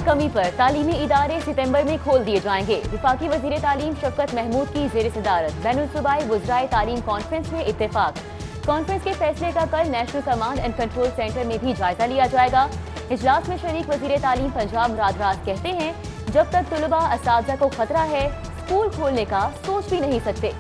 कमी पर तालीमी इदारे सितंबर में खोल दिए जाएंगे। वफाकी वजीर तालीम शफकत महमूद की जेर सदारत बैनुल सूबाई वज़राए तालीम कॉन्फ्रेंस में इत्तेफाक। कॉन्फ्रेंस के फैसले का कल national command and control centre में भी जायजा लिया जाएगा। इजलास में शरीक वजीर तालीम पंजाब मुराद राज कहते हैं, जब तक तलबा असातिज़ा को खतरा है, स्कूल खोलने का सोच भी नहीं सकते।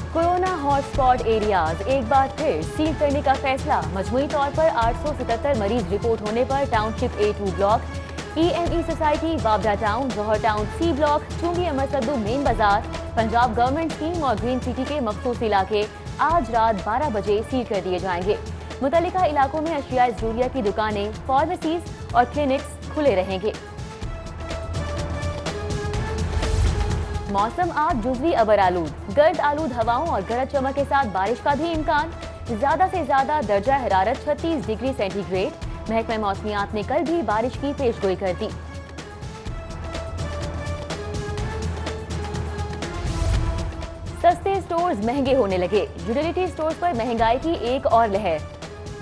कोरोना हॉटस्पॉट एरियाज एक बार फिर सील करने का फैसला। मजमूई तौर पर 877 मरीज रिपोर्ट होने पर township A2 block, EME society, Wapda town, Johar town C block, Chungi Amar Sidhu main बाजार, पंजाब गवर्नमेंट स्कीम और ग्रीन सिटी के मखसूस इलाके आज रात 12 बजे सील कर दिए जाएंगे। मुतल्लिका इलाकों में अशिया ज़रूरिया की दुकानें, फार्मेसीज और क्लिनिक्स खुले रहेंगे। मौसम आज जुज़वी अबर आलूद, गर्द आलूद हवाओं और गरज चमक के साथ बारिश का भी इम्कान। ज्यादा से ज्यादा दर्जा हरारत 36 डिग्री सेंटीग्रेड। महकमा मौसमियात ने कल भी बारिश की पेशगोई कर दी। सस्ते स्टोर्स महंगे होने लगे। यूटिलिटी स्टोर्स पर महंगाई की एक और लहर।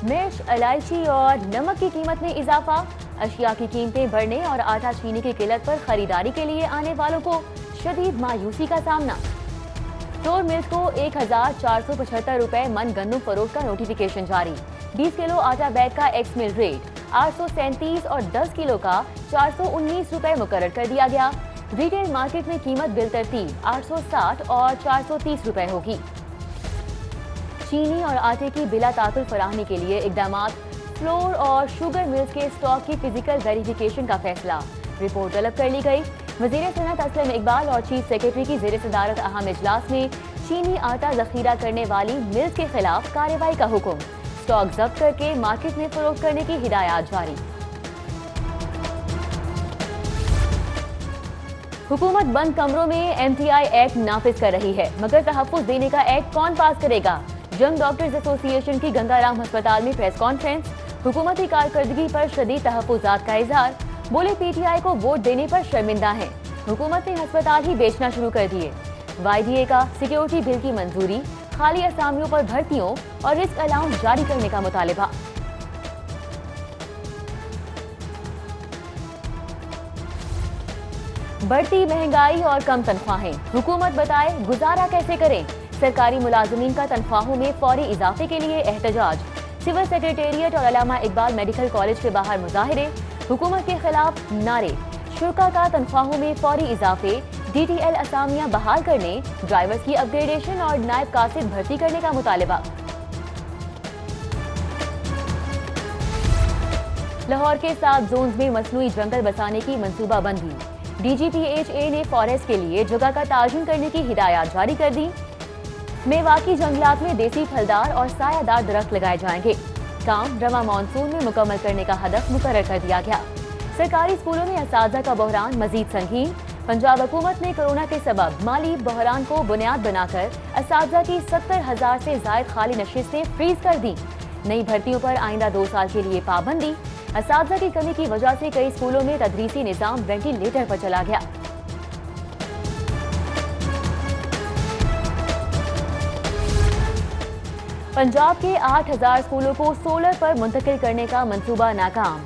मिर्च, इलायची और नमक की कीमत में इजाफा। अशिया की कीमतें बढ़ने और आटा चीनी की किल्लत पर खरीदारी के लिए आने वालों को शदीद मायूसी का सामना। फ्लोर मिल्स को 1475 रुपए मन गंदम फरोख्त का नोटिफिकेशन जारी। 20 किलो आटा बैग का एक्स मिल रेट 837 और 10 किलो का 419 रुपए मुकर्रर कर दिया गया। रिटेल मार्केट में कीमत बिल तरतीब 860 और 430 रुपए होगी। चीनी और आटे की बिला ताकुल फराहमी के लिए इकदाम। फ्लोर और शुगर मिल्स के स्टॉक की फिजिकल वेरिफिकेशन का फैसला। रिपोर्ट तलब कर ली गई। वज़ीर सनअत असलम इकबाल और चीफ सेक्रेटरी की जेर सदारत अहम इजलास में चीनी आटा जखीरा करने वाली मिल्स के खिलाफ कार्रवाई का हुक्म। स्टॉक जब्त करके मार्केट में फरोख्त करने की हिदायत जारी। हुकूमत बंद कमरों में MTI एक्ट नाफिज कर रही है, मगर तहफ़्फ़ुज़ देने का एक्ट कौन पास करेगा? यंग डॉक्टर्स एसोसिएशन की गंगाराम अस्पताल में प्रेस कॉन्फ्रेंस। हुकूमती कारकर्दगी पर शदीद तहफ़्फ़ुज़ात का इज़हार। बोले PTI को वोट देने पर शर्मिंदा है। हुकूमत ने अस्पताल ही बेचना शुरू कर दिए। YDA का सिक्योरिटी बिल की मंजूरी, खाली असामियों पर भर्तियों और रिस्क अलाउंस जारी करने का मुतालिबा। बढ़ती महंगाई और कम तनख्वाहें, हुकूमत बताए गुजारा कैसे करें। सरकारी मुलाजमीन का तनख्वाहों में फौरी इजाफे के लिए एहतजाज। सिविल सेक्रेटेरिएट और अल्लामा इकबाल मेडिकल कॉलेज के बाहर मुजाहिरे। हुकूमत के खिलाफ नारे। शुरा का तनख्वाहों में फौरी इजाफे, DTL असामियां बहाल करने, ड्राइवर्स की अपग्रेडेशन और नायब कासिद भर्ती करने का मुतालिबा। लाहौर के 7 जोन्स में मसनूई जंगल बसाने की मंसूबाबंदी। DGPHA ने फॉरेस्ट के लिए जगह का ताजुन करने की हिदायत जारी कर दी। मेवाकी जंगलात में देसी फलदार और सायादार दरख्त लगाए जाएंगे। काम रवा मानसून में मुकम्मल करने का हदफ मुकर्रर कर दिया गया। सरकारी स्कूलों में असातिज़ा का बहरान मजीद संगीन। पंजाब हुकूमत ने कोरोना के सबब माली बहरान को बुनियाद बनाकर असातिज़ा की 70,000 से जायद खाली नशिस्तें फ्रीज कर दी। नई भर्तियों पर आइंदा 2 साल के लिए पाबंदी। असातिज़ा की कमी की वजह से कई स्कूलों में तदरीसी निज़ाम वेंटिलेटर पर चला गया। पंजाब के 8,000 स्कूलों को सोलर पर मुंतकिल करने का मंसूबा नाकाम।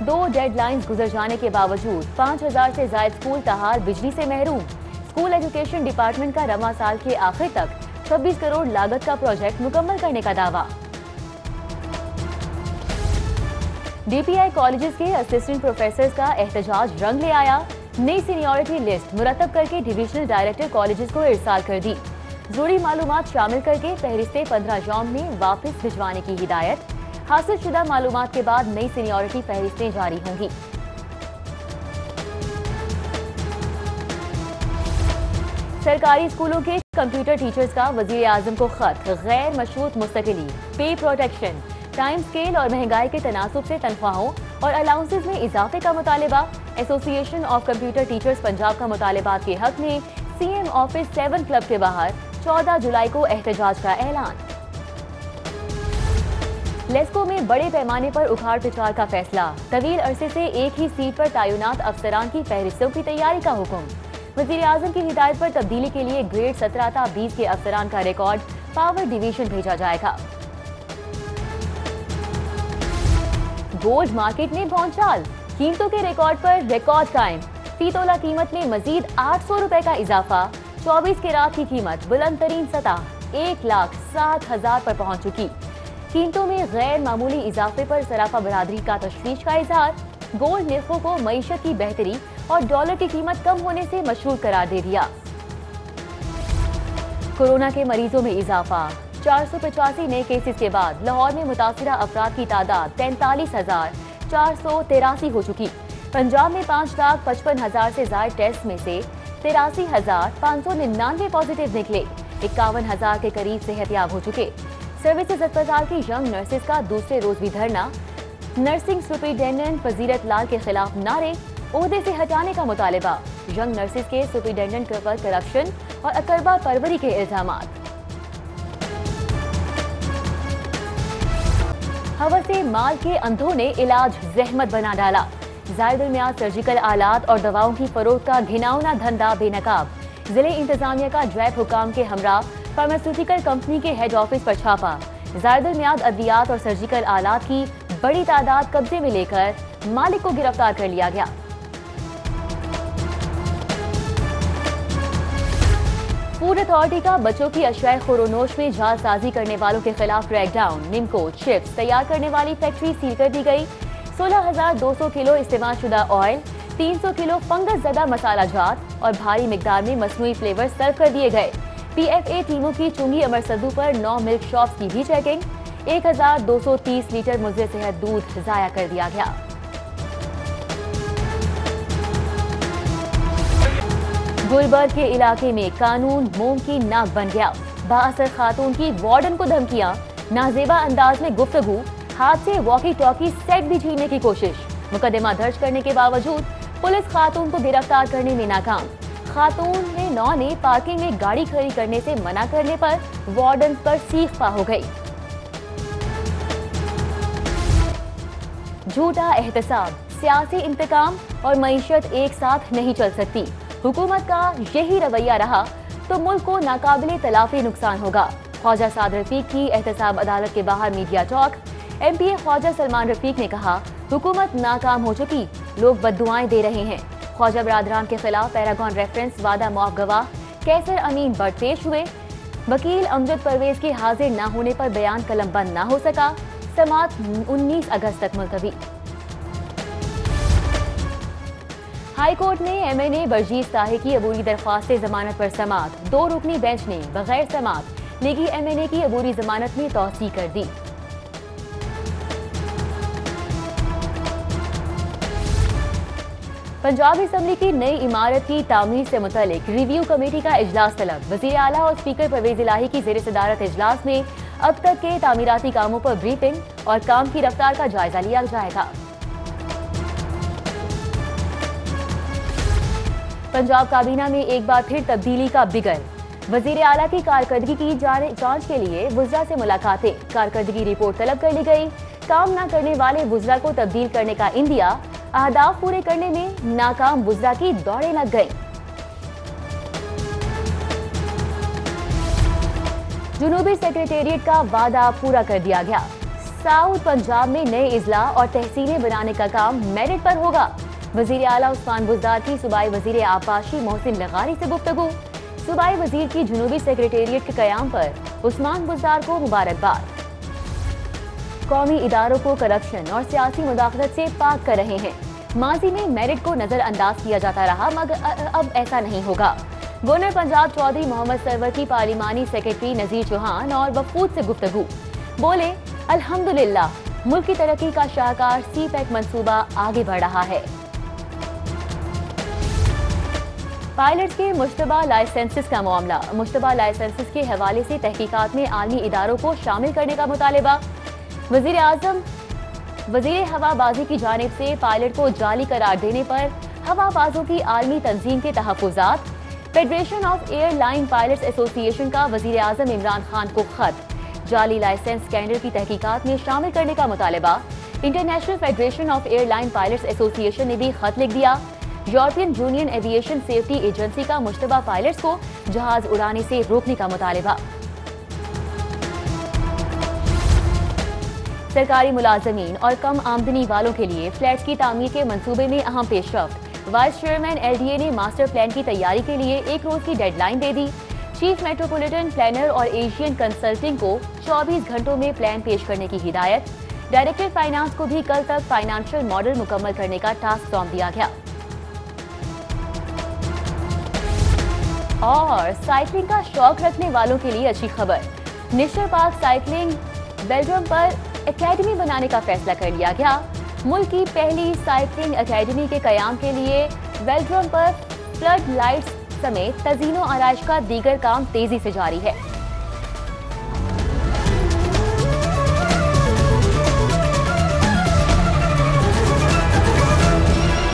2 डेडलाइंस गुजर जाने के बावजूद 5,000 से जायद स्कूल तहाल बिजली से महरूम। स्कूल एजुकेशन डिपार्टमेंट का रवा साल के आखिर तक 26 करोड़ लागत का प्रोजेक्ट मुकम्मल करने का दावा। DPI कॉलेजेस के असिस्टेंट प्रोफेसर्स का एहतजाज रंग ले आया। नई सीनियरिटी लिस्ट मुरतब करके डिविजनल डायरेक्टर कॉलेजेस को इरसाल कर दी। जरूरी मालूमात शामिल करके फहरिस्तें 15 यौम में वापस भिजवाने की हिदायत। हासिल शुदा मालूमात के बाद नई सीनियरिटी फहरिस्तें जारी होंगी। सरकारी स्कूलों के कंप्यूटर टीचर्स का वजीर आजम को खत। गैर मशरूत मुस्तकिली, पे प्रोटेक्शन, टाइम स्केल और महंगाई के तनासुब से तनख्वाहों और अलाउंसेस में इजाफे का मुतालिबा। Association of computer teachers Punjab का मुतालिबात के हक में CM ऑफिस 7 क्लब के बाहर 14 जुलाई को एहतजाज का ऐलान। लेस्को में बड़े पैमाने पर उखाड़ पिछाड़ का फैसला। तवील अरसे से एक ही सीट पर तैनात अफसरान की फहरिस्तों की तैयारी का हुक्म। वजीर आजम की हिदायत पर तब्दीली के लिए ग्रेड 17 था 20 के अफसरान का रिकॉर्ड पावर डिवीजन भेजा जाएगा। गोल्ड मार्केट में भौचाल, कीमतों के रिकॉर्ड पर रिकॉर्ड कायम। फी तोला कीमत में मजीद 800 रुपए का इजाफा। 24 कैरात की कीमत बुलंद तरीन सतह 1,60,000 पर पहुंच चुकी। कीमतों में गैर मामूली इजाफे पर सराफा बरादरी का तशवीश का इजहार। गोल्ड निर्खों को मईशत की बेहतरी और डॉलर की कीमत कम होने से मशहूर करार दे दिया। कोरोना के मरीजों में इजाफा। 485 नए केसेस के बाद लाहौर में मुतासिरा अफराद की तादाद 43,483 हो चुकी। पंजाब में 5,55,000 से ज्यादा टेस्ट में से 83,599 पॉजिटिव निकले। 51,000 के करीब सेहतयाब हो चुके। सर्विसेज अस्पताल की यंग नर्सेज का दूसरे रोज भी धरना। नर्सिंग सुपरिटेंडेंट फजीरत लाल के खिलाफ नारे, ओहदे से हटाने का मुतालबा। यंग नर्सेज के सुपरिटेंडेंट पर करप्शन और अकरबा परवरी के इल्जामात। हवसे माल के अंधों ने इलाज जहमत बना डाला। जायदुल मियाद सर्जिकल आलात और दवाओं की फरोख्त का घिनौना धंधा बेनकाब। जिले इंतजामिया का जैब हुकाम के हमरा फार्मास्यूटिकल कंपनी के हेड ऑफिस पर छापा। जायदुल मियाद अद्वियात और सर्जिकल आलात की बड़ी तादाद कब्जे में लेकर मालिक को गिरफ्तार कर लिया गया। फूड अथॉरिटी का बच्चों की अशयाए खुरोनोश में जालसाजी करने वालों के खिलाफ क्रैकडाउन। निम्को चिप्स तैयार करने वाली फैक्ट्री सील कर दी गई। 16,200 किलो इस्तेमाल शुदा ऑयल, 300 किलो फंगस ज़दा मसाला जात और भारी मिकदार में मसनूई फ्लेवर सर्व कर दिए गए। PFA टीमों की चुंगी अमर सद्दू पर 9 मिल्क शॉप्स की भी चेकिंग। 1,230 लीटर मुज़र सेहत दूध जाया कर दिया गया। गुलबर्ग के इलाके में कानून मोम की नाक बन गया। बाअसर खातून की वार्डन को धमकियां, नाजेबा अंदाज में गुफ्तगू, हाथ से वॉकी टॉकी सेट भी छीनने की कोशिश। मुकदमा दर्ज करने के बावजूद पुलिस खातून को गिरफ्तार करने में नाकाम। खातून ने पार्किंग में गाड़ी खड़ी करने से मना करने पर वार्डन पर सीख पा हो गई। झूठा एहतसाब, सियासी इंतकाम और मईशत एक साथ नहीं चल सकती। हुकूमत का यही रवैया रहा तो मुल्क को नाकाबिले तलाफी नुकसान होगा। ख्वाजा साद रफीक की एहतसाब अदालत के बाहर media talk. MPA Khawaja Salman Rafique ने कहा, हुकूमत नाकाम हो चुकी, लोग बद्दुआएं दे रहे हैं। ख्वाजा बरादरान के खिलाफ पैरागॉन रेफरेंस वादा मुआफ गवाह कैसर अमीन बट पेश हुए। वकील अमजद परवेज के हाजिर न होने पर बयान कलमबंद न हो सका। समात 19 अगस्त तक मुलतवी। हाई कोर्ट ने MNA बरजीज ताहिर की अबूरी दरख्वास्त जमानत पर समात। 2 रुकनी बेंच ने बगैर समात लीगी MNA की अबूरी जमानत में तौसीह कर दी। पंजाब असम्बली की नई इमारत की तामीर से मुतल्लिक रिव्यू कमेटी का इजलास तलब। वज़ीर आला और स्पीकर परवेज इलाही की ज़ेर सदारत इजलास में अब तक के तामीराती कामों पर ब्रीफिंग और काम की रफ्तार का जायजा लिया जाएगा। पंजाब काबीना में एक बार फिर तब्दीली का बिगल। वज़ीर आला की कारकर्दगी की जांच के लिए वुज़रा से मुलाकातें। कारकर्दगी रिपोर्ट तलब कर ली गई। काम न करने वाले वुज़रा को तब्दील करने का इंदिया। अहदाफ पूरे करने में नाकाम वुज़रा की दौड़ें लग गई। जुनूबी सेक्रेटेरिएट का वादा पूरा कर दिया गया। साउथ पंजाब में नए इजला और तहसीलें बनाने का काम मेरिट पर होगा। वज़ीर आला उस्मान बुज़दार की सूबाई वज़ीर आबाशी मोहसिन लगारी से गुफ्तगू। सूबाई वज़ीर की जुनूबी सेक्रेटेरिएट के क़याम पर उस्मान बुज़दार को मुबारकबाद। कौमी इदारों को करप्शन और सियासी मुदाखलत से पाक कर रहे हैं। माजी में मेरिट को नजरअंदाज किया जाता रहा, मगर अब ऐसा नहीं होगा। गवर्नर पंजाब चौधरी मोहम्मद सरवर की पार्लिमानी सेक्रेटरी नजीर चौहान और वफूद से गुफ्तगू। बोले, अल्हम्दुलिल्लाह मुल्क की तरक्की का शाहकार CPEC मंसूबा आगे बढ़ रहा है। पायलट्स के मुश्तबा लाइसेंसेस का मामला। मुश्तबा लाइसेंसेस के हवाले से तहकीकात में आलमी इदारों को शामिल करने का मुतालिबा। वज़ीर आज़म वज़ीर हवाबाजी की जानिब से पायलट को जाली करार देने पर हवाबाजों की आलमी तंजीम के तहफ़्फ़ुज़ात। Federation of airline pilots association का वज़ीर आज़म इमरान खान को खत। जाली लाइसेंस स्कैंडल की तहकीकात में शामिल करने का मुतालिबा। International federation of airline pilots association ने भी खत लिख दिया। European Union aviation safety agency का मुश्तबा पायलट्स को जहाज उड़ाने से रोकने का मुतालिबा। सरकारी मुलाजमीन और कम आमदनी वालों के लिए फ्लैट्स की तामीर के मंसूबे में अहम पेशरफ्त। वाइस चेयरमैन LDA ने मास्टर प्लान की तैयारी के लिए 1 रोज की डेडलाइन दे दी। चीफ मेट्रोपॉलिटन प्लानर और एशियन कंसल्टिंग को 24 घंटों में प्लान पेश करने की हिदायत। डायरेक्टर फाइनेंस को भी कल तक फाइनेंशियल मॉडल मुकम्मल करने का टास्क सौंप दिया गया। और साइकिलिंग का शौक रखने वालों के लिए अच्छी खबर। नेशनल पार्क साइकिलिंग वेलोड्रोम पर एकेडमी बनाने का फैसला कर लिया गया। मुल्क की पहली साइकिलिंग एकेडमी के कयाम के लिए वेलोड्रोम पर फ्लड लाइट्स समेत तज़ीनो आराइश का दीगर काम तेजी से जारी है।